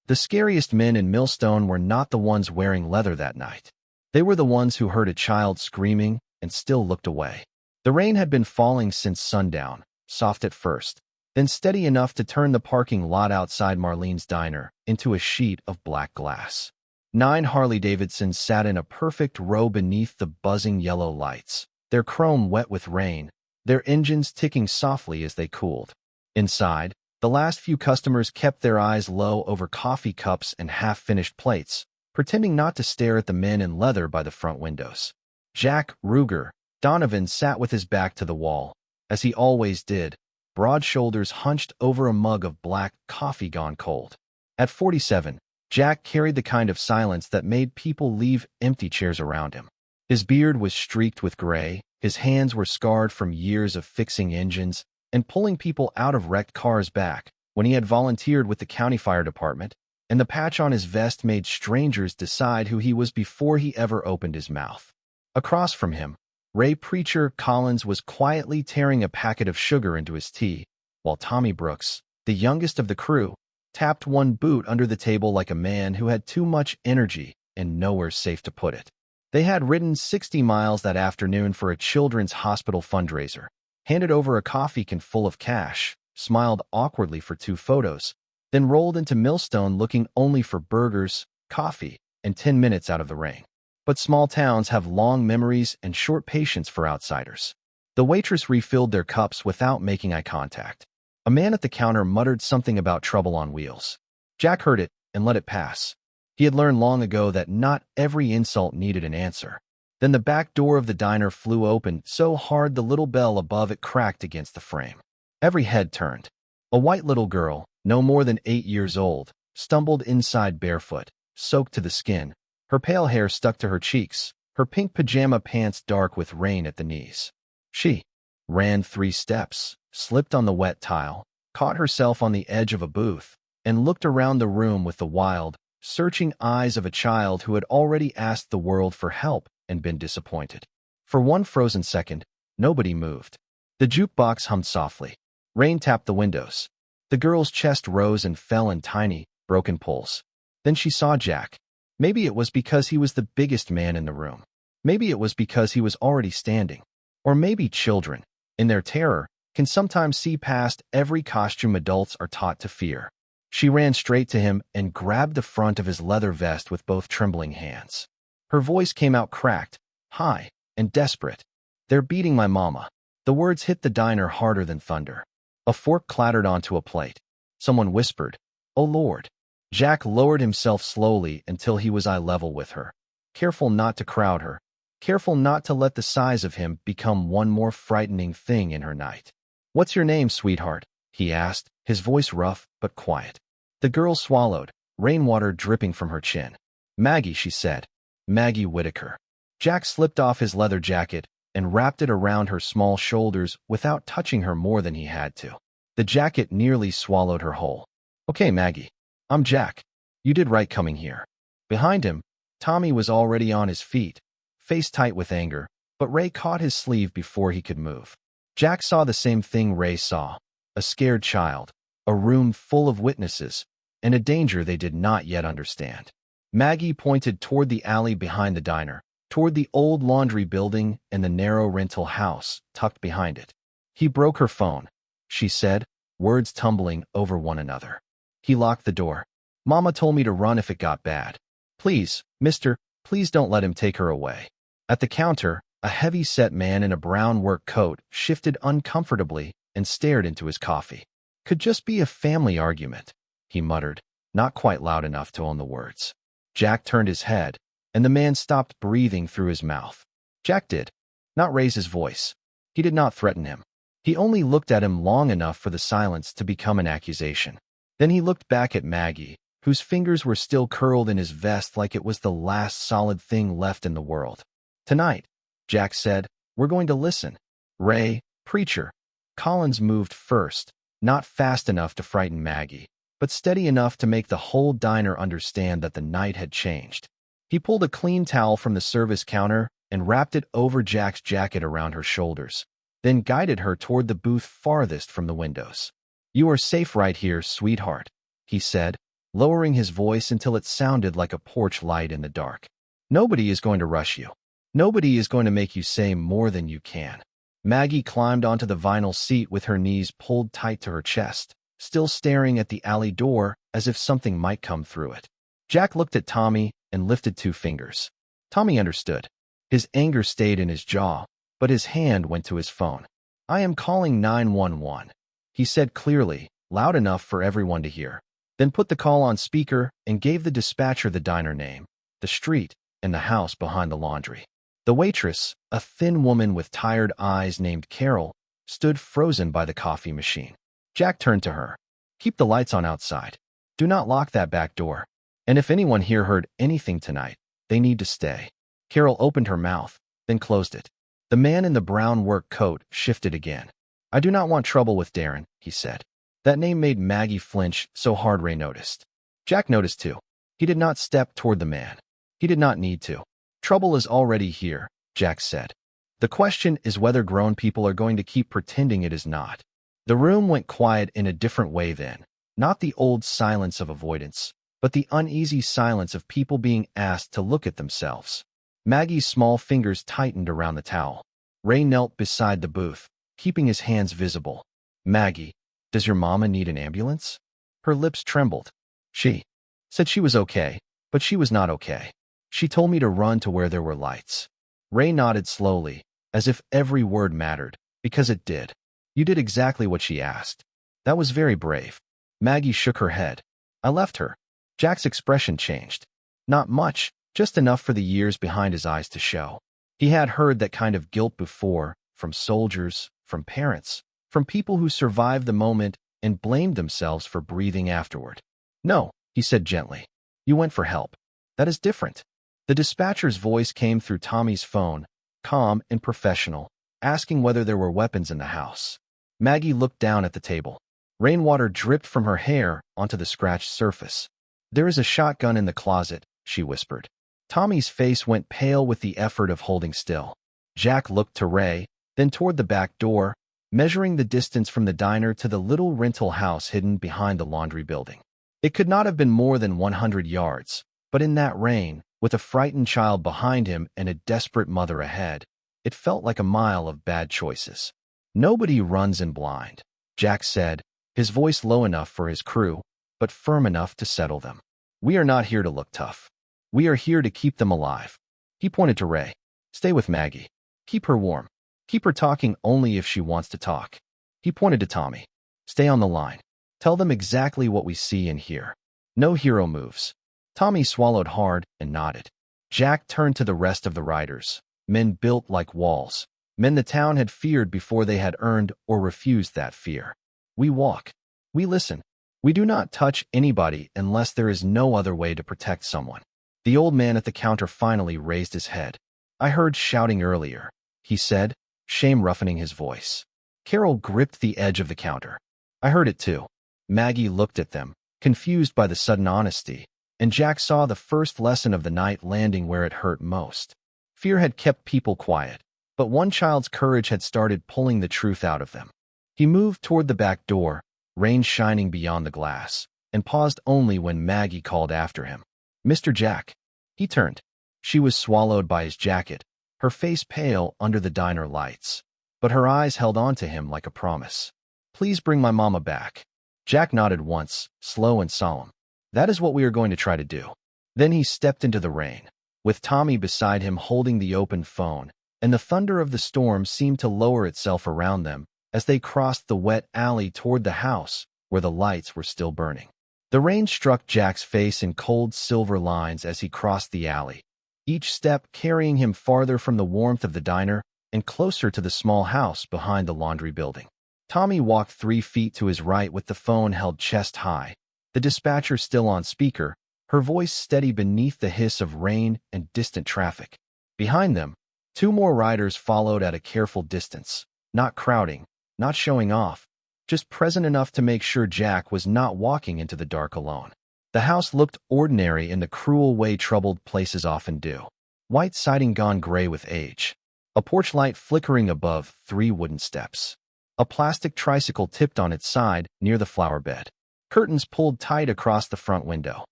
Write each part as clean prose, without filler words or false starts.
The scariest men in Millstone were not the ones wearing leather that night. They were the ones who heard a child screaming and still looked away. The rain had been falling since sundown, soft at first, then steady enough to turn the parking lot outside Marlene's diner into a sheet of black glass. 9 Harley-Davidsons sat in a perfect row beneath the buzzing yellow lights, their chrome wet with rain, their engines ticking softly as they cooled. Inside, the last few customers kept their eyes low over coffee cups and half-finished plates, pretending not to stare at the men in leather by the front windows. Jack Ruger Donovan sat with his back to the wall, as he always did, broad shoulders hunched over a mug of black coffee gone cold. At 47, Jack carried the kind of silence that made people leave empty chairs around him. His beard was streaked with gray, his hands were scarred from years of fixing engines and pulling people out of wrecked cars back when he had volunteered with the county fire department, and the patch on his vest made strangers decide who he was before he ever opened his mouth. Across from him, Ray Preacher Collins was quietly tearing a packet of sugar into his tea, while Tommy Brooks, the youngest of the crew, tapped one boot under the table like a man who had too much energy and nowhere safe to put it. They had ridden 60 miles that afternoon for a children's hospital fundraiser, handed over a coffee can full of cash, smiled awkwardly for 2 photos, then rolled into Millstone looking only for burgers, coffee, and 10 minutes out of the rain. But small towns have long memories and short patience for outsiders. The waitress refilled their cups without making eye contact. A man at the counter muttered something about trouble on wheels. Jack heard it and let it pass. He had learned long ago that not every insult needed an answer. Then the back door of the diner flew open so hard the little bell above it cracked against the frame. Every head turned. A white little girl, no more than 8 years old, stumbled inside barefoot, soaked to the skin, her pale hair stuck to her cheeks, her pink pajama pants dark with rain at the knees. She ran 3 steps, slipped on the wet tile, caught herself on the edge of a booth, and looked around the room with the wild, searching eyes of a child who had already asked the world for help and been disappointed. For one frozen second, nobody moved. The jukebox hummed softly. Rain tapped the windows. The girl's chest rose and fell in tiny, broken pulls. Then she saw Jack. Maybe it was because he was the biggest man in the room. Maybe it was because he was already standing. Or maybe children, in their terror, can sometimes see past every costume adults are taught to fear. She ran straight to him and grabbed the front of his leather vest with both trembling hands. Her voice came out cracked, high, and desperate. "They're beating my mama." The words hit the diner harder than thunder. A fork clattered onto a plate. Someone whispered, "Oh Lord." Jack lowered himself slowly until he was eye level with her, careful not to crowd her, careful not to let the size of him become one more frightening thing in her night. "What's your name, sweetheart?" he asked, his voice rough but quiet. The girl swallowed, rainwater dripping from her chin. "Maggie," she said. "Maggie Whitaker." Jack slipped off his leather jacket and wrapped it around her small shoulders without touching her more than he had to. The jacket nearly swallowed her whole. "Okay, Maggie. I'm Jack. You did right coming here." Behind him, Tommy was already on his feet, face tight with anger, but Ray caught his sleeve before he could move. Jack saw the same thing Ray saw, a scared child, a room full of witnesses, and a danger they did not yet understand. Maggie pointed toward the alley behind the diner, toward the old laundry building and the narrow rental house tucked behind it. "He broke her phone," she said, words tumbling over one another. "He locked the door. Mama told me to run if it got bad. Please, mister, please don't let him take her away." At the counter, a heavy-set man in a brown work coat shifted uncomfortably and stared into his coffee. "Could just be a family argument," he muttered, not quite loud enough to own the words. Jack turned his head, and the man stopped breathing through his mouth. Jack did not raise his voice. He did not threaten him. He only looked at him long enough for the silence to become an accusation. Then he looked back at Maggie, whose fingers were still curled in his vest like it was the last solid thing left in the world. "Tonight," Jack said, "we're going to listen." Ray, Preacher, Collins moved first, not fast enough to frighten Maggie, but steady enough to make the whole diner understand that the night had changed. He pulled a clean towel from the service counter and wrapped it over Jack's jacket around her shoulders, then guided her toward the booth farthest from the windows. "You are safe right here, sweetheart," he said, lowering his voice until it sounded like a porch light in the dark. Nobody is going to rush you. Nobody is going to make you say more than you can. Maggie climbed onto the vinyl seat with her knees pulled tight to her chest, still staring at the alley door as if something might come through it. Jack looked at Tommy and lifted 2 fingers. Tommy understood. His anger stayed in his jaw, but his hand went to his phone. "I am calling 911, he said clearly, loud enough for everyone to hear. Then put the call on speaker and gave the dispatcher the diner name, the street, and the house behind the laundry. The waitress, a thin woman with tired eyes named Carol, stood frozen by the coffee machine. Jack turned to her. "Keep the lights on outside. Do not lock that back door. And if anyone here heard anything tonight, they need to stay." Carol opened her mouth, then closed it. The man in the brown work coat shifted again. "I do not want trouble with Darren," he said. That name made Maggie flinch so hard Ray noticed. Jack noticed too. He did not step toward the man. He did not need to. "Trouble is already here," Jack said. "The question is whether grown people are going to keep pretending it is not." The room went quiet in a different way then. Not the old silence of avoidance, but the uneasy silence of people being asked to look at themselves. Maggie's small fingers tightened around the towel. Ray knelt beside the booth, keeping his hands visible. "Maggie, does your mama need an ambulance?" Her lips trembled. "She said she was okay, but she was not okay. She told me to run to where there were lights." Ray nodded slowly, as if every word mattered, because it did. "You did exactly what she asked. That was very brave." Maggie shook her head. "I left her." Jack's expression changed. Not much, just enough for the years behind his eyes to show. He had heard that kind of guilt before, from soldiers, from parents, from people who survived the moment and blamed themselves for breathing afterward. "No," he said gently. "You went for help. That is different." The dispatcher's voice came through Tommy's phone, calm and professional, asking whether there were weapons in the house. Maggie looked down at the table. Rainwater dripped from her hair onto the scratched surface. "There is a shotgun in the closet," she whispered. Tommy's face went pale with the effort of holding still. Jack looked to Ray, then toward the back door, measuring the distance from the diner to the little rental house hidden behind the laundry building. It could not have been more than 100 yards, but in that rain, with a frightened child behind him and a desperate mother ahead, it felt like a mile of bad choices. "Nobody runs in blind," Jack said, his voice low enough for his crew, but firm enough to settle them. "We are not here to look tough. We are here to keep them alive." He pointed to Ray. "Stay with Maggie. Keep her warm. Keep her talking only if she wants to talk." He pointed to Tommy. "Stay on the line. Tell them exactly what we see and hear. No hero moves." Tommy swallowed hard and nodded. Jack turned to the rest of the riders, men built like walls, men the town had feared before they had earned or refused that fear. "We walk. We listen. We do not touch anybody unless there is no other way to protect someone." The old man at the counter finally raised his head. "I heard shouting earlier," he said, shame roughening his voice. Carol gripped the edge of the counter. "I heard it too." Maggie looked at them, confused by the sudden honesty, and Jack saw the first lesson of the night landing where it hurt most. Fear had kept people quiet, but one child's courage had started pulling the truth out of them. He moved toward the back door, rain shining beyond the glass, and paused only when Maggie called after him. "Mr. Jack." He turned. She was swallowed by his jacket, her face pale under the diner lights, but her eyes held on to him like a promise. "Please bring my mama back." Jack nodded once, slow and solemn. "That is what we are going to try to do." Then he stepped into the rain, with Tommy beside him holding the open phone, and the thunder of the storm seemed to lower itself around them as they crossed the wet alley toward the house where the lights were still burning. The rain struck Jack's face in cold silver lines as he crossed the alley, each step carrying him farther from the warmth of the diner and closer to the small house behind the laundry building. Tommy walked 3 feet to his right with the phone held chest high, the dispatcher still on speaker, her voice steady beneath the hiss of rain and distant traffic. Behind them, 2 more riders followed at a careful distance, not crowding, not showing off, just present enough to make sure Jack was not walking into the dark alone. The house looked ordinary in the cruel way troubled places often do. White siding gone gray with age. A porch light flickering above 3 wooden steps. A plastic tricycle tipped on its side near the flower bed. Curtains pulled tight across the front window.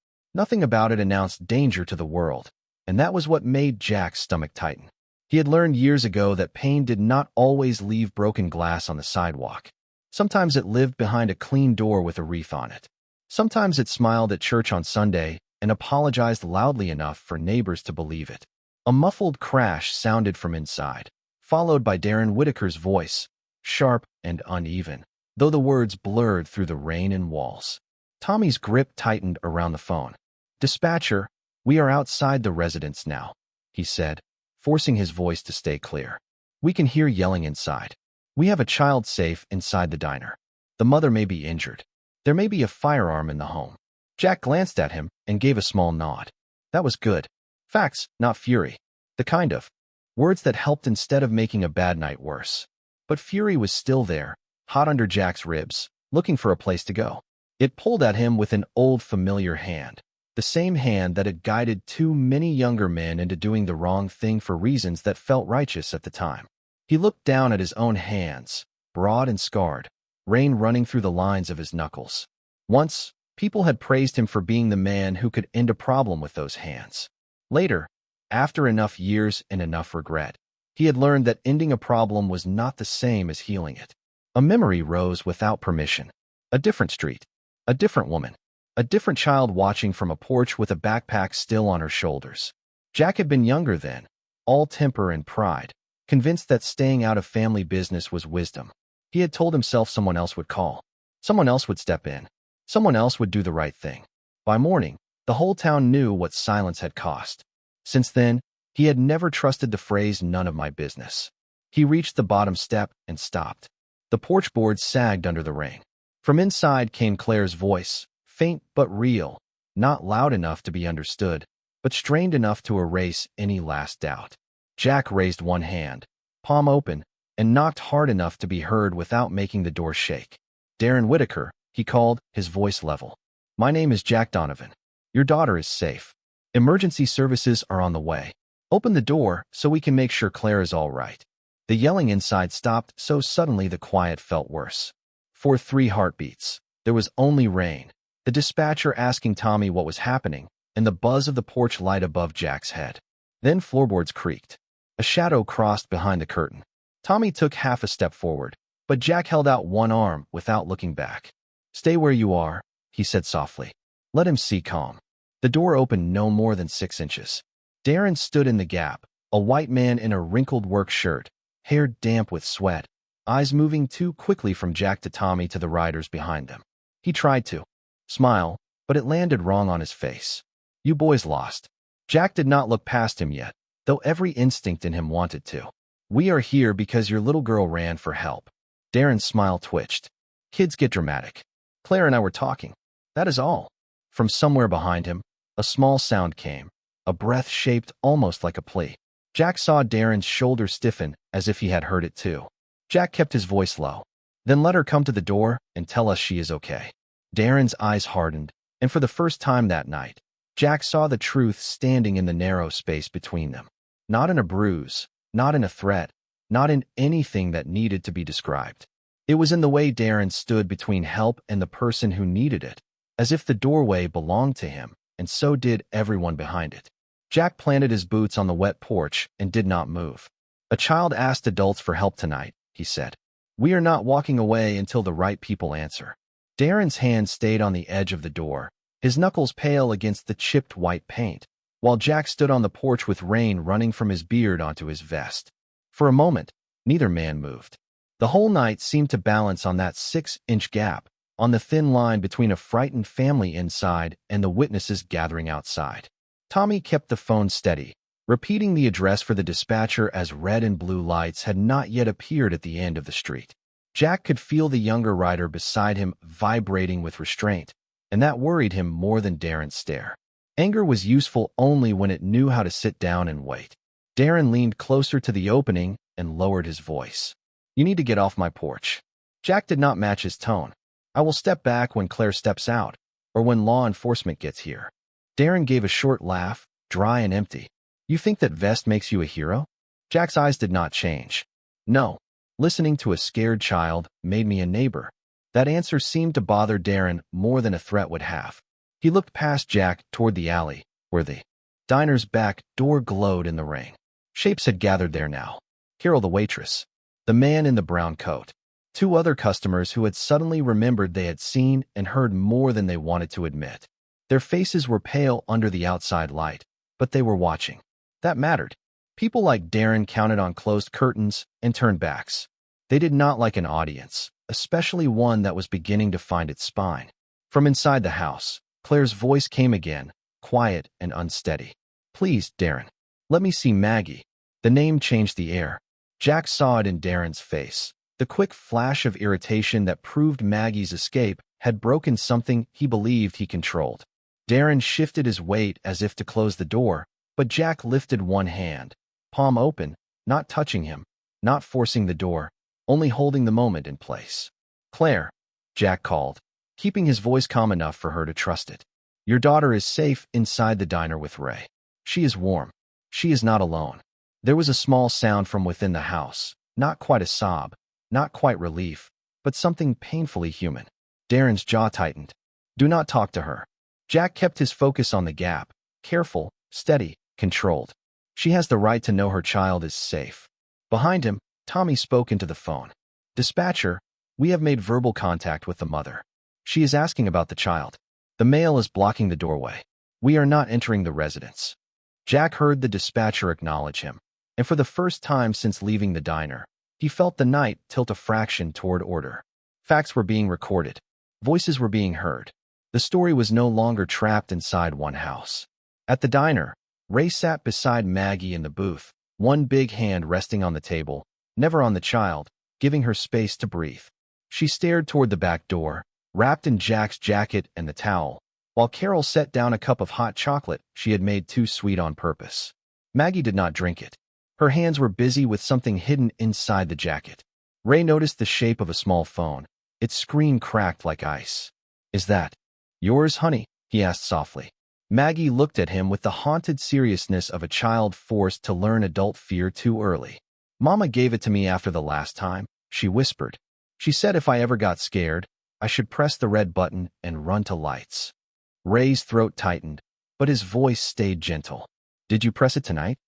Nothing about it announced danger to the world, and that was what made Jack's stomach tighten. He had learned years ago that pain did not always leave broken glass on the sidewalk. Sometimes it lived behind a clean door with a wreath on it. Sometimes it smiled at church on Sunday and apologized loudly enough for neighbors to believe it. A muffled crash sounded from inside, followed by Darren Whitaker's voice, sharp and uneven, though the words blurred through the rain and walls. Tommy's grip tightened around the phone. "Dispatcher, we are outside the residence now," he said, forcing his voice to stay clear. "We can hear yelling inside. We have a child safe inside the diner. The mother may be injured. There may be a firearm in the home." Jack glanced at him and gave a small nod. That was good. Facts, not fury. The kind of words that helped instead of making a bad night worse. But fury was still there, hot under Jack's ribs, looking for a place to go. It pulled at him with an old familiar hand, the same hand that had guided too many younger men into doing the wrong thing for reasons that felt righteous at the time. He looked down at his own hands, broad and scarred, rain running through the lines of his knuckles. Once, people had praised him for being the man who could end a problem with those hands. Later, after enough years and enough regret, he had learned that ending a problem was not the same as healing it. A memory rose without permission. A different street, a different woman, a different child watching from a porch with a backpack still on her shoulders. Jack had been younger then, all temper and pride, convinced that staying out of family business was wisdom. He had told himself someone else would call. Someone else would step in. Someone else would do the right thing. By morning, the whole town knew what silence had cost. Since then, he had never trusted the phrase "none of my business." He reached the bottom step and stopped. The porch boards sagged under the rain. From inside came Claire's voice, faint but real, not loud enough to be understood, but strained enough to erase any last doubt. Jack raised one hand, palm open, and knocked hard enough to be heard without making the door shake. "Darren Whitaker," he called, his voice level. "My name is Jack Donovan. Your daughter is safe. Emergency services are on the way. Open the door so we can make sure Claire is all right." The yelling inside stopped so suddenly the quiet felt worse. For 3 heartbeats, there was only rain, the dispatcher asking Tommy what was happening, and the buzz of the porch light above Jack's head. Then floorboards creaked. A shadow crossed behind the curtain. Tommy took half a step forward, but Jack held out one arm without looking back. "Stay where you are," he said softly. "Let him see calm." The door opened no more than 6 inches. Darren stood in the gap, a white man in a wrinkled work shirt, hair damp with sweat, eyes moving too quickly from Jack to Tommy to the riders behind them. He tried to smile, but it landed wrong on his face. "You boys lost." Jack did not look past him yet, though every instinct in him wanted to. "We are here because your little girl ran for help." Darren's smile twitched. "Kids get dramatic. Claire and I were talking. That is all." From somewhere behind him, a small sound came, a breath shaped almost like a plea. Jack saw Darren's shoulders stiffen as if he had heard it too. Jack kept his voice low. "Then let her come to the door and tell us she is okay." Darren's eyes hardened, and for the first time that night, Jack saw the truth standing in the narrow space between them. Not in a bruise, not in a threat, not in anything that needed to be described. It was in the way Darren stood between help and the person who needed it, as if the doorway belonged to him, and so did everyone behind it. Jack planted his boots on the wet porch and did not move. "A child asked adults for help tonight," he said. "We are not walking away until the right people answer." Darren's hand stayed on the edge of the door, his knuckles pale against the chipped white paint, while Jack stood on the porch with rain running from his beard onto his vest. For a moment, neither man moved. The whole night seemed to balance on that 6-inch gap, on the thin line between a frightened family inside and the witnesses gathering outside. Tommy kept the phone steady, repeating the address for the dispatcher as red and blue lights had not yet appeared at the end of the street. Jack could feel the younger rider beside him vibrating with restraint, and that worried him more than Darren's stare. Anger was useful only when it knew how to sit down and wait. Darren leaned closer to the opening and lowered his voice. "You need to get off my porch." Jack did not match his tone. "I will step back when Claire steps out, or when law enforcement gets here." Darren gave a short laugh, dry and empty. "You think that vest makes you a hero?" Jack's eyes did not change. "No. Listening to a scared child made me a neighbor." That answer seemed to bother Darren more than a threat would have. He looked past Jack toward the alley, where the diner's back door glowed in the rain. Shapes had gathered there now. Carol the waitress, the man in the brown coat, two other customers who had suddenly remembered they had seen and heard more than they wanted to admit. Their faces were pale under the outside light, but they were watching. That mattered. People like Darren counted on closed curtains and turned backs. They did not like an audience, especially one that was beginning to find its spine. From inside the house, Claire's voice came again, quiet and unsteady. "Please, Darren. Let me see Maggie." The name changed the air. Jack saw it in Darren's face. The quick flash of irritation that proved Maggie's escape had broken something he believed he controlled. Darren shifted his weight as if to close the door, but Jack lifted one hand, palm open, not touching him, not forcing the door, only holding the moment in place. "Claire," Jack called, keeping his voice calm enough for her to trust it. "Your daughter is safe inside the diner with Ray. She is warm. She is not alone." There was a small sound from within the house, not quite a sob, not quite relief, but something painfully human. Darren's jaw tightened. "Do not talk to her." Jack kept his focus on the gap, careful, steady, controlled. "She has the right to know her child is safe." Behind him, Tommy spoke into the phone. "Dispatcher, we have made verbal contact with the mother. She is asking about the child. The male is blocking the doorway. We are not entering the residence." Jack heard the dispatcher acknowledge him, and for the first time since leaving the diner, he felt the night tilt a fraction toward order. Facts were being recorded. Voices were being heard. The story was no longer trapped inside one house. At the diner, Ray sat beside Maggie in the booth, one big hand resting on the table, never on the child, giving her space to breathe. She stared toward the back door, wrapped in Jack's jacket and the towel, while Carol set down a cup of hot chocolate she had made too sweet on purpose. Maggie did not drink it. Her hands were busy with something hidden inside the jacket. Ray noticed the shape of a small phone. Its screen cracked like ice. "Is that yours, honey?" he asked softly. Maggie looked at him with the haunted seriousness of a child forced to learn adult fear too early. "Mama gave it to me after the last time," she whispered. "She said if I ever got scared, I should press the red button and run to lights." Ray's throat tightened, but his voice stayed gentle. "Did you press it tonight?"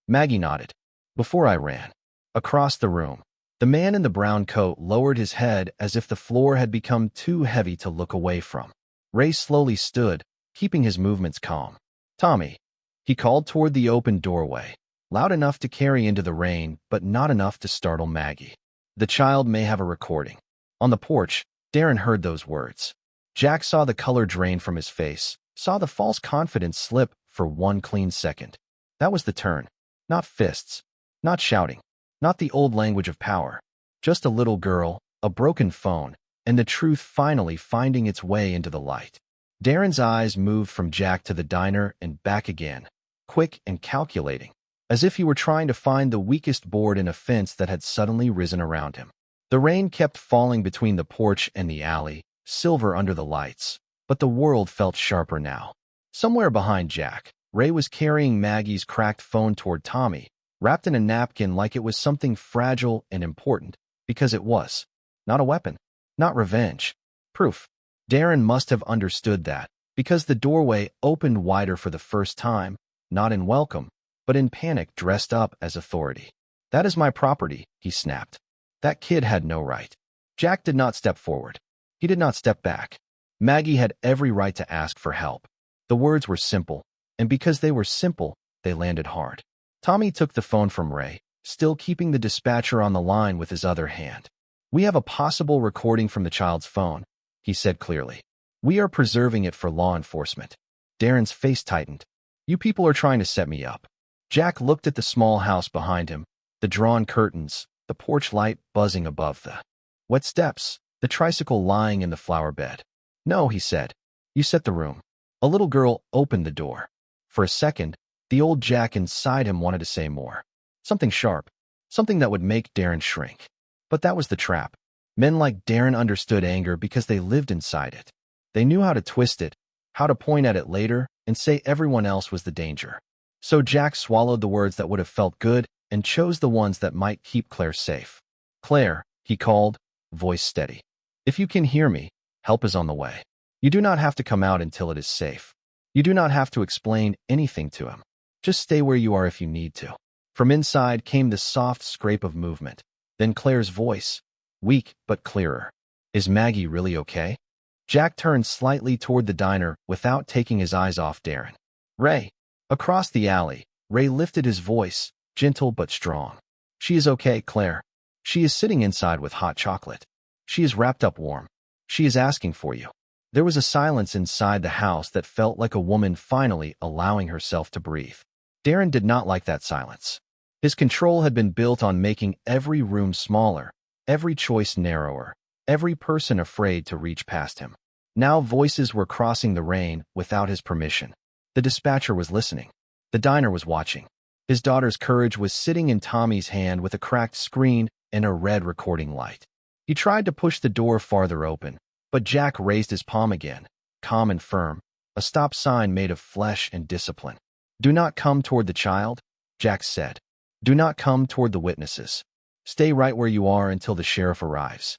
Maggie nodded. "Before I ran." Across the room, the man in the brown coat lowered his head as if the floor had become too heavy to look away from. Ray slowly stood, keeping his movements calm. "Tommy," he called toward the open doorway, loud enough to carry into the rain, but not enough to startle Maggie. "The child may have a recording." On the porch, Darren heard those words. Jack saw the color drain from his face, saw the false confidence slip for one clean second. That was the turn. Not fists, not shouting, not the old language of power. Just a little girl, a broken phone, and the truth finally finding its way into the light. Darren's eyes moved from Jack to the diner and back again, quick and calculating, as if he were trying to find the weakest board in a fence that had suddenly risen around him. The rain kept falling between the porch and the alley, silver under the lights, but the world felt sharper now. Somewhere behind Jack, Ray was carrying Maggie's cracked phone toward Tommy, wrapped in a napkin like it was something fragile and important, because it was. Not a weapon. Not revenge. Proof. Darren must have understood that, because the doorway opened wider for the first time, not in welcome, but in panic dressed up as authority. "That is my property," he snapped. That kid had no right. Jack did not step forward. He did not step back. Maggie had every right to ask for help. The words were simple, and because they were simple, they landed hard. Tommy took the phone from Ray, still keeping the dispatcher on the line with his other hand. "We have a possible recording from the child's phone," he said clearly. "We are preserving it for law enforcement." Darren's face tightened. "You people are trying to set me up." Jack looked at the small house behind him, the drawn curtains, the porch light buzzing above the wet steps, the tricycle lying in the flower bed. "No," he said. "You set the room." A little girl opened the door. For a second, the old Jack inside him wanted to say more. Something sharp, something that would make Darren shrink. But that was the trap. Men like Darren understood anger because they lived inside it. They knew how to twist it, how to point at it later and say everyone else was the danger. So Jack swallowed the words that would have felt good and chose the ones that might keep Claire safe. "Claire," he called, voice steady. If you can hear me, help is on the way. You do not have to come out until it is safe. You do not have to explain anything to him. Just stay where you are if you need to." From inside came the soft scrape of movement. Then Claire's voice, weak but clearer. "Is Maggie really okay?" Jack turned slightly toward the diner without taking his eyes off Darren. "Ray." Across the alley, Ray lifted his voice, gentle but strong. "She is okay, Claire. She is sitting inside with hot chocolate. She is wrapped up warm. She is asking for you." There was a silence inside the house that felt like a woman finally allowing herself to breathe. Darren did not like that silence. His control had been built on making every room smaller, every choice narrower, every person afraid to reach past him. Now voices were crossing the rain without his permission. The dispatcher was listening. The diner was watching. His daughter's courage was sitting in Tommy's hand with a cracked screen and a red recording light. He tried to push the door farther open, but Jack raised his palm again, calm and firm, a stop sign made of flesh and discipline. "Do not come toward the child," Jack said. "Do not come toward the witnesses. Stay right where you are until the sheriff arrives."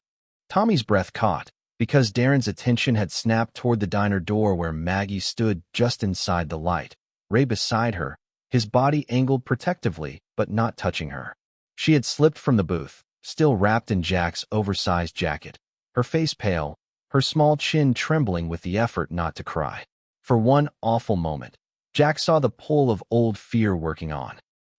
Tommy's breath caught, because Darren's attention had snapped toward the diner door where Maggie stood just inside the light, Ray beside her, his body angled protectively but not touching her. She had slipped from the booth, still wrapped in Jack's oversized jacket, her face pale, her small chin trembling with the effort not to cry. For one awful moment, Jack saw the pull of old fear working on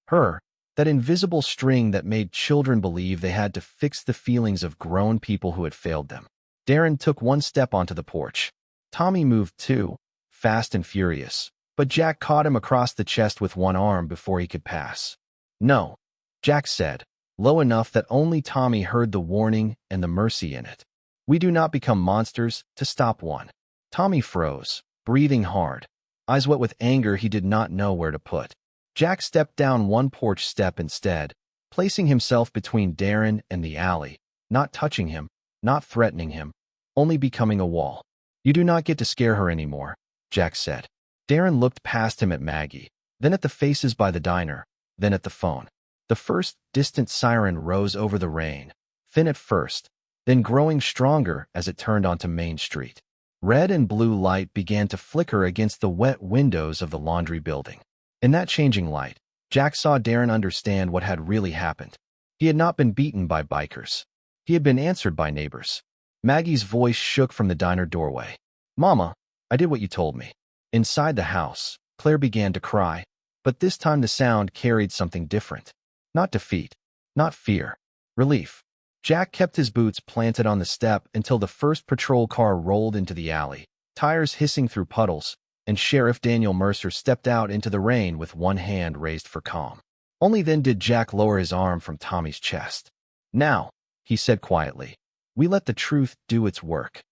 her, that invisible string that made children believe they had to fix the feelings of grown people who had failed them. Darren took one step onto the porch. Tommy moved too, fast and furious, but Jack caught him across the chest with one arm before he could pass. "No," Jack said, low enough that only Tommy heard the warning and the mercy in it. "We do not become monsters to stop one." Tommy froze, breathing hard, eyes wet with anger he did not know where to put. Jack stepped down one porch step instead, placing himself between Darren and the alley, not touching him, not threatening him, only becoming a wall. "You do not get to scare her anymore," Jack said. Darren looked past him at Maggie, then at the faces by the diner, then at the phone. The first distant siren rose over the rain, thin at first, then growing stronger as it turned onto Main Street. Red and blue light began to flicker against the wet windows of the laundry building. In that changing light, Jack saw Darren understand what had really happened. He had not been beaten by bikers. He had been answered by neighbors. Maggie's voice shook from the diner doorway. "Mama, I did what you told me." Inside the house, Claire began to cry, but this time the sound carried something different. Not defeat, not fear, relief. Jack kept his boots planted on the step until the first patrol car rolled into the alley, tires hissing through puddles, and Sheriff Daniel Mercer stepped out into the rain with one hand raised for calm. Only then did Jack lower his arm from Tommy's chest. "Now," he said quietly, "we let the truth do its work."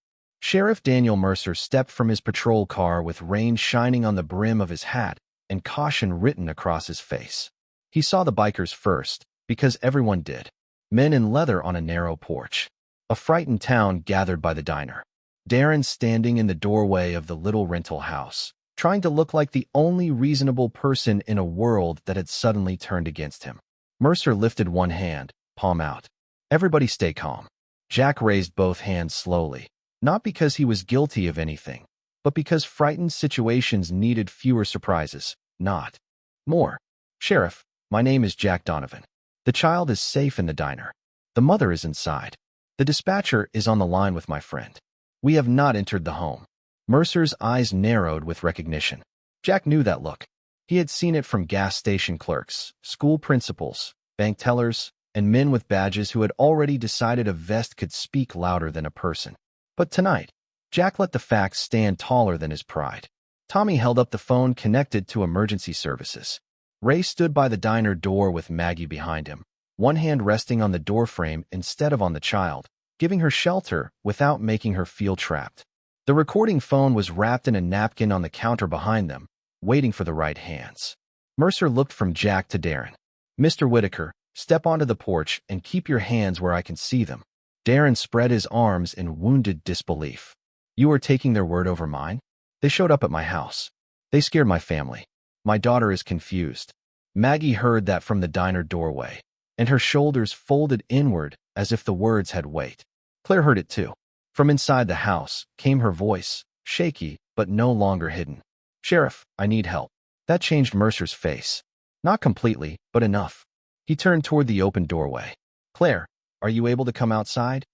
Sheriff Daniel Mercer stepped from his patrol car with rain shining on the brim of his hat and caution written across his face. He saw the bikers first, because everyone did. Men in leather on a narrow porch. A frightened town gathered by the diner. Darren standing in the doorway of the little rental house, trying to look like the only reasonable person in a world that had suddenly turned against him. Mercer lifted one hand, palm out. "Everybody stay calm." Jack raised both hands slowly, not because he was guilty of anything, but because frightened situations needed fewer surprises, not more. "Sheriff, my name is Jack Donovan. The child is safe in the diner. The mother is inside. The dispatcher is on the line with my friend. We have not entered the home." Mercer's eyes narrowed with recognition. Jack knew that look. He had seen it from gas station clerks, school principals, bank tellers, and men with badges who had already decided a vest could speak louder than a person. But tonight, Jack let the facts stand taller than his pride. Tommy held up the phone connected to emergency services. Ray stood by the diner door with Maggie behind him, one hand resting on the doorframe instead of on the child, giving her shelter without making her feel trapped. The recording phone was wrapped in a napkin on the counter behind them, waiting for the right hands. Mercer looked from Jack to Darren. "Mr. Whitaker, step onto the porch and keep your hands where I can see them." Darren spread his arms in wounded disbelief. "You are taking their word over mine? They showed up at my house. They scared my family. My daughter is confused." Maggie heard that from the diner doorway, and her shoulders folded inward as if the words had weight. Claire heard it too. From inside the house came her voice, shaky, but no longer hidden. "Sheriff, I need help." That changed Mercer's face. Not completely, but enough. He turned toward the open doorway. "Claire, are you able to come outside?"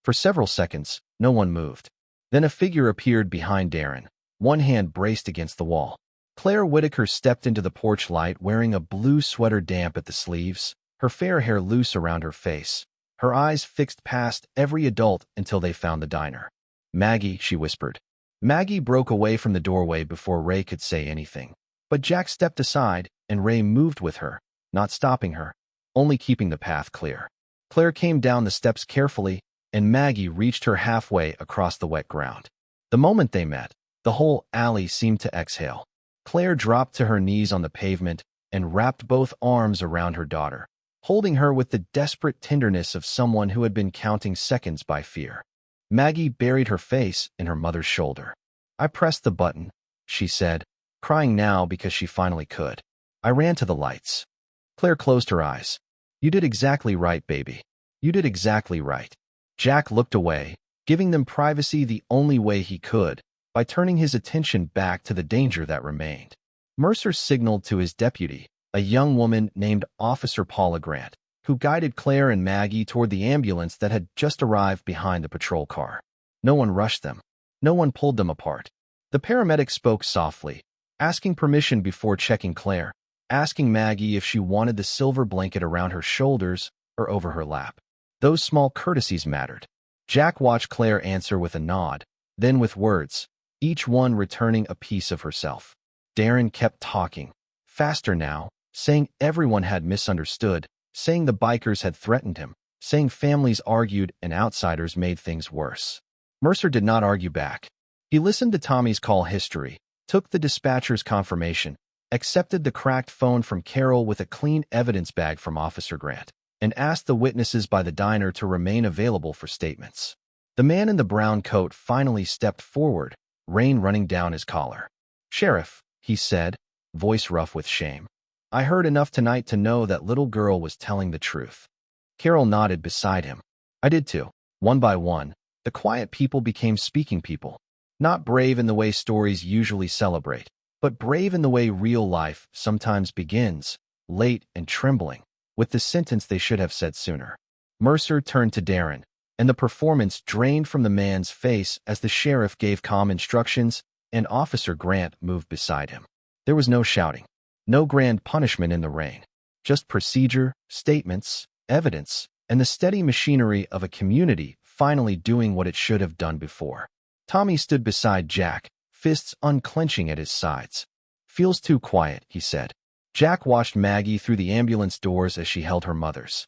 For several seconds, no one moved. Then a figure appeared behind Darren, one hand braced against the wall. Claire Whitaker stepped into the porch light wearing a blue sweater damp at the sleeves, her fair hair loose around her face, her eyes fixed past every adult until they found the diner. "Maggie," she whispered. Maggie broke away from the doorway before Ray could say anything. But Jack stepped aside, and Ray moved with her, not stopping her, only keeping the path clear. Claire came down the steps carefully, and Maggie reached her halfway across the wet ground. The moment they met, the whole alley seemed to exhale. Claire dropped to her knees on the pavement and wrapped both arms around her daughter, holding her with the desperate tenderness of someone who had been counting seconds by fear. Maggie buried her face in her mother's shoulder. "I pressed the button," she said, crying now because she finally could. "I ran to the lights." Claire closed her eyes. "You did exactly right, baby. You did exactly right." Jack looked away, giving them privacy the only way he could, by turning his attention back to the danger that remained. Mercer signaled to his deputy, a young woman named Officer Paula Grant, who guided Claire and Maggie toward the ambulance that had just arrived behind the patrol car. No one rushed them. No one pulled them apart. The paramedic spoke softly, asking permission before checking Claire, asking Maggie if she wanted the silver blanket around her shoulders or over her lap. Those small courtesies mattered. Jack watched Claire answer with a nod, then with words, each one returning a piece of herself. Darren kept talking, faster now, saying everyone had misunderstood, saying the bikers had threatened him, saying families argued and outsiders made things worse. Mercer did not argue back. He listened to Tommy's call history, took the dispatcher's confirmation, accepted the cracked phone from Carol with a clean evidence bag from Officer Grant, and asked the witnesses by the diner to remain available for statements. The man in the brown coat finally stepped forward, rain running down his collar. "Sheriff," he said, voice rough with shame, "I heard enough tonight to know that little girl was telling the truth." Carol nodded beside him. "I did too." One by one, the quiet people became speaking people. Not brave in the way stories usually celebrate, but brave in the way real life sometimes begins, late and trembling, with the sentence they should have said sooner. Mercer turned to Darren, and the performance drained from the man's face as the sheriff gave calm instructions and Officer Grant moved beside him. There was no shouting, no grand punishment in the rain, just procedure, statements, evidence, and the steady machinery of a community finally doing what it should have done before. Tommy stood beside Jack, fists unclenching at his sides. "Feels too quiet," he said. Jack watched Maggie through the ambulance doors as she held her mother's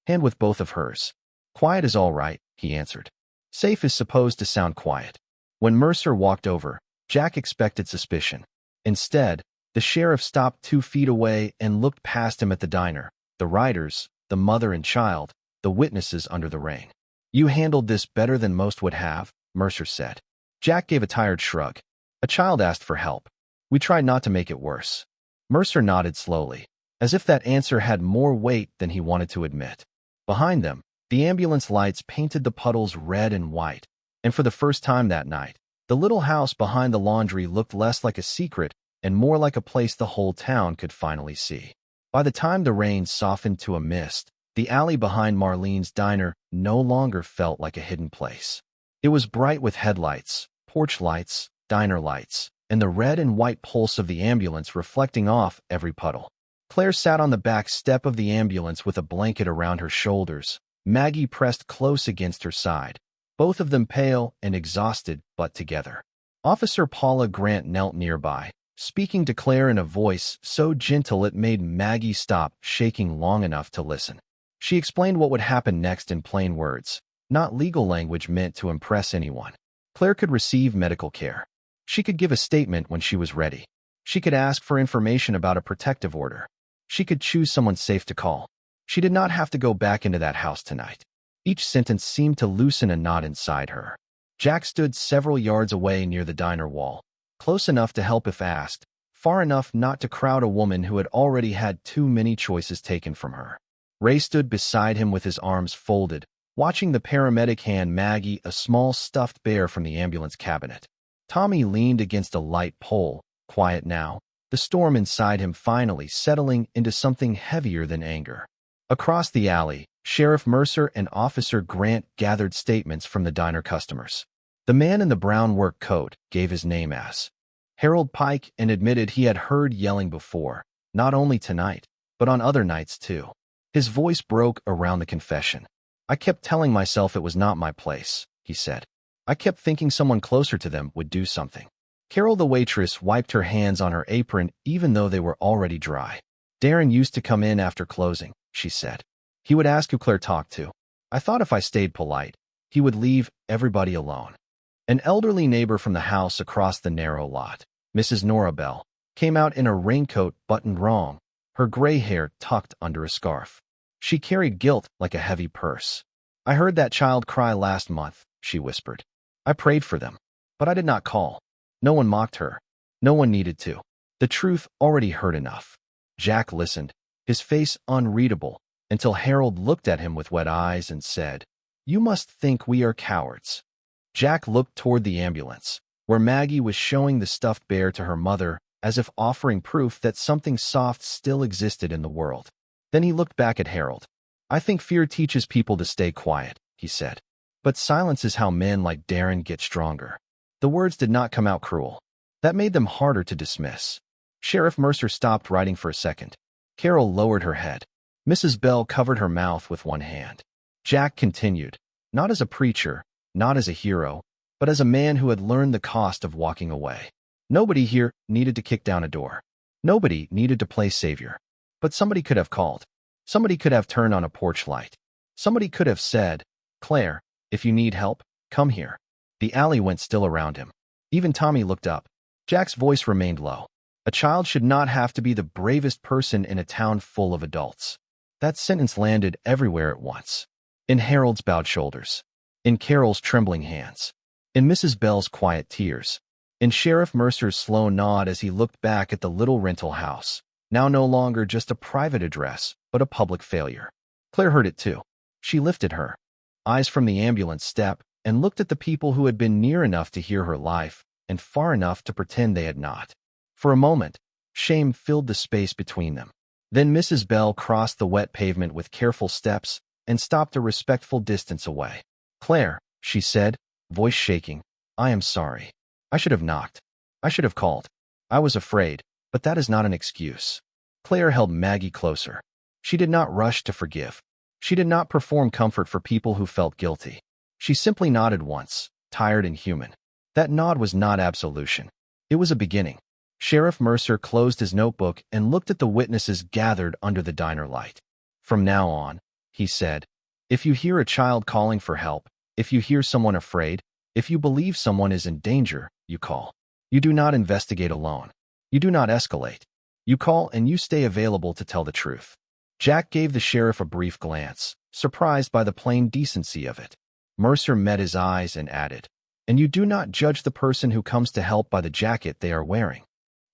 hand with both of hers. "Quiet is all right," he answered. "Safe is supposed to sound quiet." When Mercer walked over, Jack expected suspicion. Instead, the sheriff stopped 2 feet away and looked past him at the diner, the riders, the mother and child, the witnesses under the rain. "You handled this better than most would have," Mercer said. Jack gave a tired shrug. "A child asked for help. We tried not to make it worse." Mercer nodded slowly, as if that answer had more weight than he wanted to admit. Behind them, the ambulance lights painted the puddles red and white, and for the first time that night, the little house behind the laundry looked less like a secret and more like a place the whole town could finally see. By the time the rain softened to a mist, the alley behind Marlene's diner no longer felt like a hidden place. It was bright with headlights, porch lights, diner lights, and the red and white pulse of the ambulance reflecting off every puddle. Claire sat on the back step of the ambulance with a blanket around her shoulders, Maggie pressed close against her side, both of them pale and exhausted but together. Officer Paula Grant knelt nearby, speaking to Claire in a voice so gentle it made Maggie stop shaking long enough to listen. She explained what would happen next in plain words, not legal language meant to impress anyone. Claire could receive medical care. She could give a statement when she was ready. She could ask for information about a protective order. She could choose someone safe to call. She did not have to go back into that house tonight. Each sentence seemed to loosen a knot inside her. Jack stood several yards away near the diner wall, close enough to help if asked, far enough not to crowd a woman who had already had too many choices taken from her. Ray stood beside him with his arms folded, Watching the paramedic hand Maggie a small stuffed bear from the ambulance cabinet. Tommy leaned against a light pole, quiet now, the storm inside him finally settling into something heavier than anger. Across the alley, Sheriff Mercer and Officer Grant gathered statements from the diner customers. The man in the brown work coat gave his name as Harold Pike and admitted he had heard yelling before, not only tonight, but on other nights too. His voice broke around the confession. I kept telling myself it was not my place, he said. I kept thinking someone closer to them would do something. Carol the waitress wiped her hands on her apron even though they were already dry. Darren used to come in after closing, she said. He would ask who Claire talked to. I thought if I stayed polite, he would leave everybody alone. An elderly neighbor from the house across the narrow lot, Mrs. Nora Bell, came out in a raincoat buttoned wrong, her gray hair tucked under a scarf. She carried guilt like a heavy purse. I heard that child cry last month, she whispered. I prayed for them, but I did not call. No one mocked her. No one needed to. The truth already hurt enough. Jack listened, his face unreadable, until Harold looked at him with wet eyes and said, You must think we are cowards. Jack looked toward the ambulance, where Maggie was showing the stuffed bear to her mother as if offering proof that something soft still existed in the world. Then he looked back at Harold. I think fear teaches people to stay quiet, he said. But silence is how men like Darren get stronger. The words did not come out cruel. That made them harder to dismiss. Sheriff Mercer stopped writing for a second. Carol lowered her head. Mrs. Bell covered her mouth with one hand. Jack continued, not as a preacher, not as a hero, but as a man who had learned the cost of walking away. Nobody here needed to kick down a door. Nobody needed to play savior. But somebody could have called. Somebody could have turned on a porch light. Somebody could have said, Claire, if you need help, come here. The alley went still around him. Even Tommy looked up. Jack's voice remained low. A child should not have to be the bravest person in a town full of adults. That sentence landed everywhere at once. In Harold's bowed shoulders. In Carol's trembling hands. In Mrs. Bell's quiet tears. In Sheriff Mercer's slow nod as he looked back at the little rental house, now no longer just a private address, but a public failure. Claire heard it too. She lifted her eyes from the ambulance step and looked at the people who had been near enough to hear her life and far enough to pretend they had not. For a moment, shame filled the space between them. Then Mrs. Bell crossed the wet pavement with careful steps and stopped a respectful distance away. Claire, she said, voice shaking, I am sorry. I should have knocked. I should have called. I was afraid, but that is not an excuse. Claire held Maggie closer. She did not rush to forgive. She did not perform comfort for people who felt guilty. She simply nodded once, tired and human. That nod was not absolution. It was a beginning. Sheriff Mercer closed his notebook and looked at the witnesses gathered under the diner light. From now on, he said, if you hear a child calling for help, if you hear someone afraid, if you believe someone is in danger, you call. You do not investigate alone. You do not escalate. You call and you stay available to tell the truth. Jack gave the sheriff a brief glance, surprised by the plain decency of it. Mercer met his eyes and added, and you do not judge the person who comes to help by the jacket they are wearing.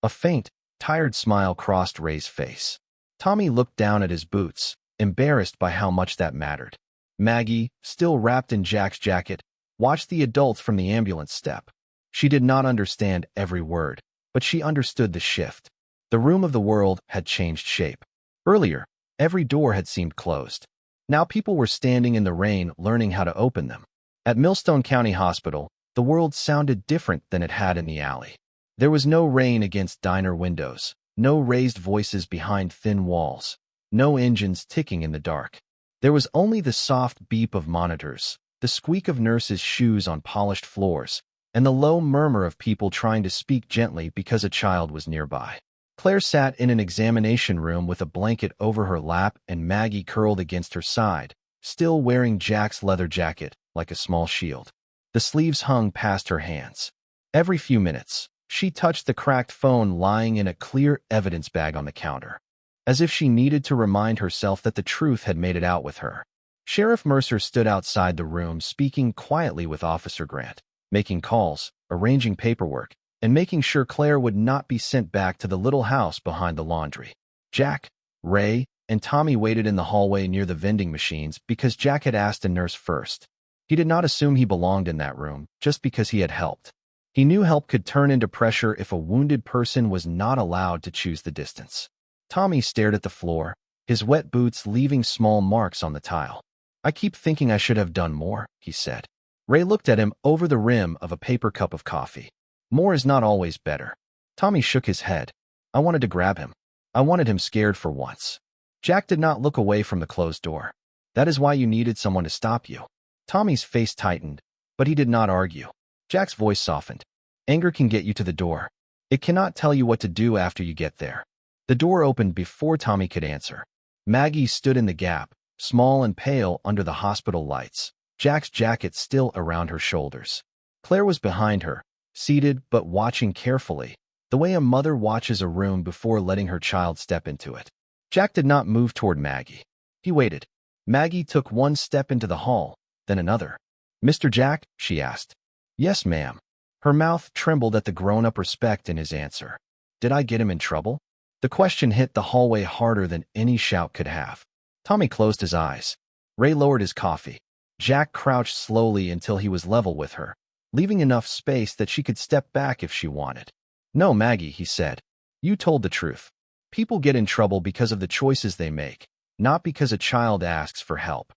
A faint, tired smile crossed Ray's face. Tommy looked down at his boots, embarrassed by how much that mattered. Maggie, still wrapped in Jack's jacket, watched the adults from the ambulance step. She did not understand every word, but she understood the shift. The room of the world had changed shape. Earlier, every door had seemed closed. Now people were standing in the rain learning how to open them. At Millstone County Hospital, the world sounded different than it had in the alley. There was no rain against diner windows, no raised voices behind thin walls, no engines ticking in the dark. There was only the soft beep of monitors, the squeak of nurses' shoes on polished floors, and the low murmur of people trying to speak gently because a child was nearby. Claire sat in an examination room with a blanket over her lap and Maggie curled against her side, still wearing Jack's leather jacket like a small shield. The sleeves hung past her hands. Every few minutes, she touched the cracked phone lying in a clear evidence bag on the counter, as if she needed to remind herself that the truth had made it out with her. Sheriff Mercer stood outside the room speaking quietly with Officer Grant, making calls, arranging paperwork, and making sure Claire would not be sent back to the little house behind the laundry. Jack, Ray and Tommy waited in the hallway near the vending machines because Jack had asked a nurse first. He did not assume he belonged in that room just because he had helped. He knew help could turn into pressure if a wounded person was not allowed to choose the distance. Tommy stared at the floor, his wet boots leaving small marks on the tile. "I keep thinking I should have done more," he said. Ray looked at him over the rim of a paper cup of coffee. "More is not always better." Tommy shook his head. "I wanted to grab him. I wanted him scared for once." Jack did not look away from the closed door. "That is why you needed someone to stop you." Tommy's face tightened, but he did not argue. Jack's voice softened. "Anger can get you to the door. It cannot tell you what to do after you get there." The door opened before Tommy could answer. Maggie stood in the gap, small and pale under the hospital lights, Jack's jacket still around her shoulders. Claire was behind her, seated but watching carefully, the way a mother watches a room before letting her child step into it. Jack did not move toward Maggie. He waited. Maggie took one step into the hall, then another. "Mr. Jack?" she asked. "Yes, ma'am." Her mouth trembled at the grown-up respect in his answer. "Did I get him in trouble?" The question hit the hallway harder than any shout could have. Tommy closed his eyes. Ray lowered his coffee. Jack crouched slowly until he was level with her, leaving enough space that she could step back if she wanted. "No, Maggie," he said. "You told the truth. People get in trouble because of the choices they make, not because a child asks for help."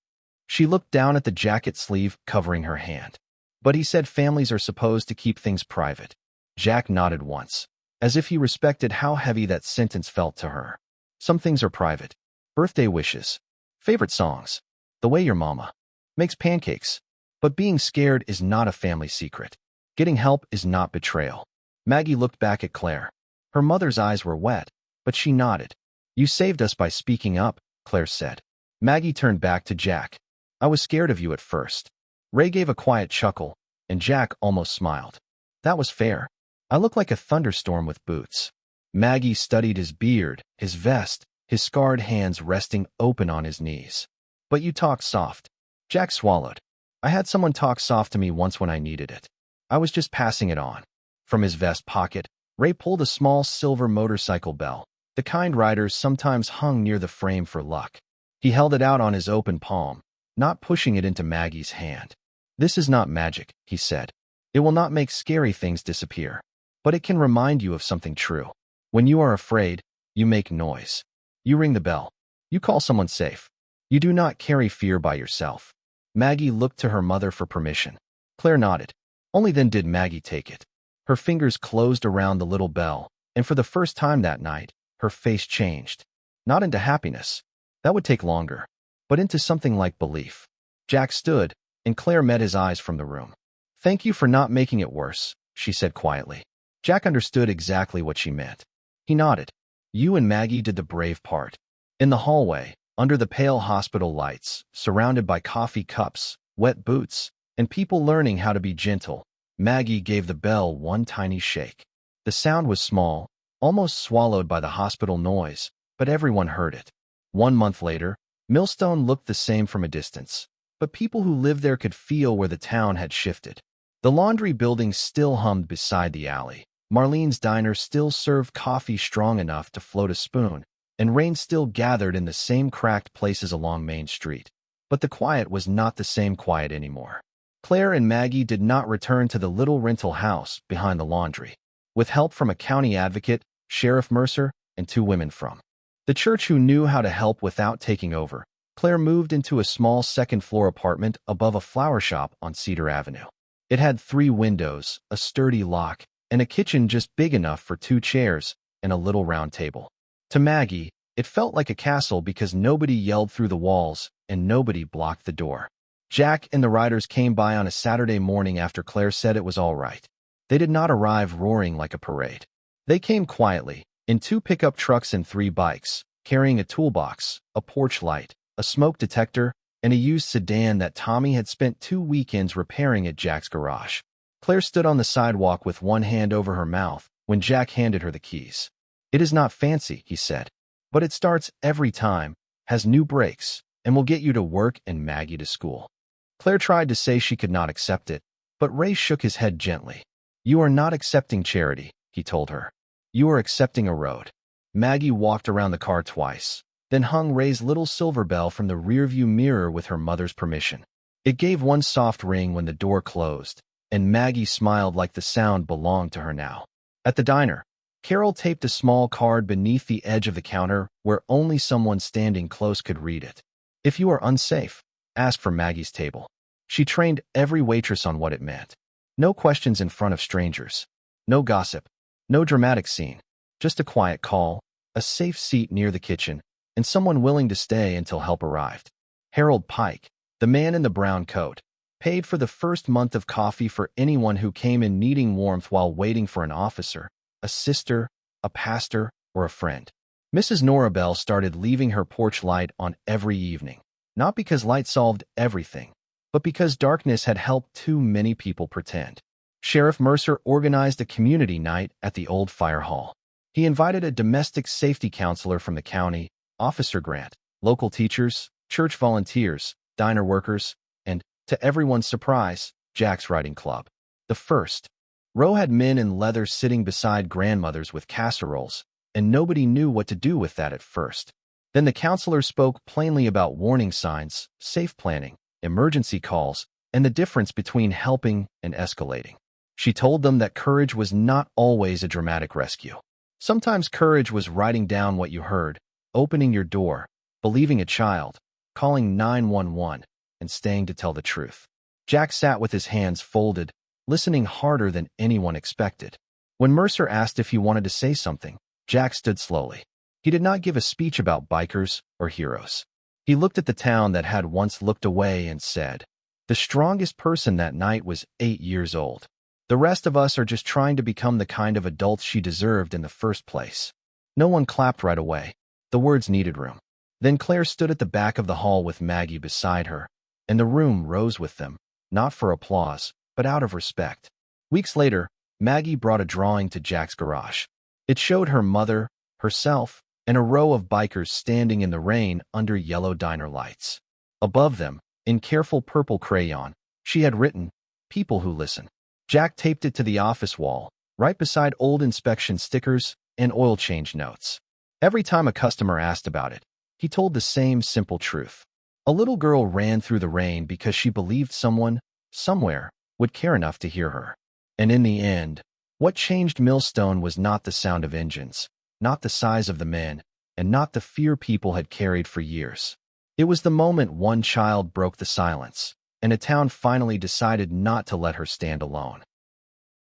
She looked down at the jacket sleeve covering her hand. "But he said families are supposed to keep things private." Jack nodded once, as if he respected how heavy that sentence felt to her. "Some things are private. Birthday wishes, favorite songs, the way your mama makes pancakes. But being scared is not a family secret. Getting help is not betrayal." Maggie looked back at Claire. Her mother's eyes were wet, but she nodded. "You saved us by speaking up," Claire said. Maggie turned back to Jack. "I was scared of you at first." Ray gave a quiet chuckle, and Jack almost smiled. "That was fair. I look like a thunderstorm with boots." Maggie studied his beard, his vest, his scarred hands resting open on his knees. "But you talk soft." Jack swallowed. "I had someone talk soft to me once when I needed it. I was just passing it on." From his vest pocket, Ray pulled a small silver motorcycle bell, the kind riders sometimes hung near the frame for luck. He held it out on his open palm, not pushing it into Maggie's hand. "This is not magic," he said. "It will not make scary things disappear, but it can remind you of something true. When you are afraid, you make noise. You ring the bell. You call someone safe. You do not carry fear by yourself." Maggie looked to her mother for permission. Claire nodded. Only then did Maggie take it. Her fingers closed around the little bell, and for the first time that night, her face changed. Not into happiness. That would take longer. But into something like belief. Jack stood, and Claire met his eyes from the room. "Thank you for not making it worse," she said quietly. Jack understood exactly what she meant. He nodded. "You and Maggie did the brave part." In the hallway, under the pale hospital lights, surrounded by coffee cups, wet boots, and people learning how to be gentle, Maggie gave the bell one tiny shake. The sound was small, almost swallowed by the hospital noise, but everyone heard it. 1 month later, Millstone looked the same from a distance, but people who lived there could feel where the town had shifted. The laundry building still hummed beside the alley. Marlene's diner still served coffee strong enough to float a spoon, and rain still gathered in the same cracked places along Main Street. But the quiet was not the same quiet anymore. Claire and Maggie did not return to the little rental house behind the laundry. With help from a county advocate, Sheriff Mercer, and 2 women from the church who knew how to help without taking over, Claire moved into a small second-floor apartment above a flower shop on Cedar Avenue. It had 3 windows, a sturdy lock, and a kitchen just big enough for 2 chairs and a little round table. To Maggie, it felt like a castle because nobody yelled through the walls and nobody blocked the door. Jack and the riders came by on a Saturday morning after Claire said it was all right. They did not arrive roaring like a parade. They came quietly, in 2 pickup trucks and 3 bikes, carrying a toolbox, a porch light, a smoke detector, and a used sedan that Tommy had spent 2 weekends repairing at Jack's garage. Claire stood on the sidewalk with one hand over her mouth when Jack handed her the keys. "It is not fancy," he said, "but it starts every time, has new brakes, and will get you to work and Maggie to school." Claire tried to say she could not accept it, but Ray shook his head gently. "You are not accepting charity," he told her. "You are accepting a road." Maggie walked around the car twice, then hung Ray's little silver bell from the rearview mirror with her mother's permission. It gave one soft ring when the door closed, and Maggie smiled like the sound belonged to her now. At the diner, Carol taped a small card beneath the edge of the counter where only someone standing close could read it. If you are unsafe, ask for Maggie's table. She trained every waitress on what it meant. No questions in front of strangers. No gossip. No dramatic scene. Just a quiet call, a safe seat near the kitchen, and someone willing to stay until help arrived. Harold Pike, the man in the brown coat, paid for the first month of coffee for anyone who came in needing warmth while waiting for an officer, a sister, a pastor, or a friend. Mrs. Norabel started leaving her porch light on every evening, not because light solved everything, but because darkness had helped too many people pretend. Sheriff Mercer organized a community night at the old fire hall. He invited a domestic safety counselor from the county, Officer Grant, local teachers, church volunteers, diner workers, and, to everyone's surprise, Jack's Riding Club. The first row had men in leather sitting beside grandmothers with casseroles, and nobody knew what to do with that at first. Then the counselor spoke plainly about warning signs, safe planning, emergency calls, and the difference between helping and escalating. She told them that courage was not always a dramatic rescue. Sometimes courage was writing down what you heard, opening your door, believing a child, calling 911, and staying to tell the truth. Jack sat with his hands folded, listening harder than anyone expected. When Mercer asked if he wanted to say something, Jack stood slowly. He did not give a speech about bikers or heroes. He looked at the town that had once looked away and said, "The strongest person that night was 8 years old. The rest of us are just trying to become the kind of adults she deserved in the first place." No one clapped right away. The words needed room. Then Claire stood at the back of the hall with Maggie beside her, and the room rose with them, not for applause, but out of respect. Weeks later, Maggie brought a drawing to Jack's garage. It showed her mother, herself, and a row of bikers standing in the rain under yellow diner lights. Above them, in careful purple crayon, she had written, "People who listen." Jack taped it to the office wall, right beside old inspection stickers and oil change notes. Every time a customer asked about it, he told the same simple truth. A little girl ran through the rain because she believed someone, somewhere, would care enough to hear her. And in the end, what changed Millstone was not the sound of engines, not the size of the men, and not the fear people had carried for years. It was the moment one child broke the silence, and a town finally decided not to let her stand alone.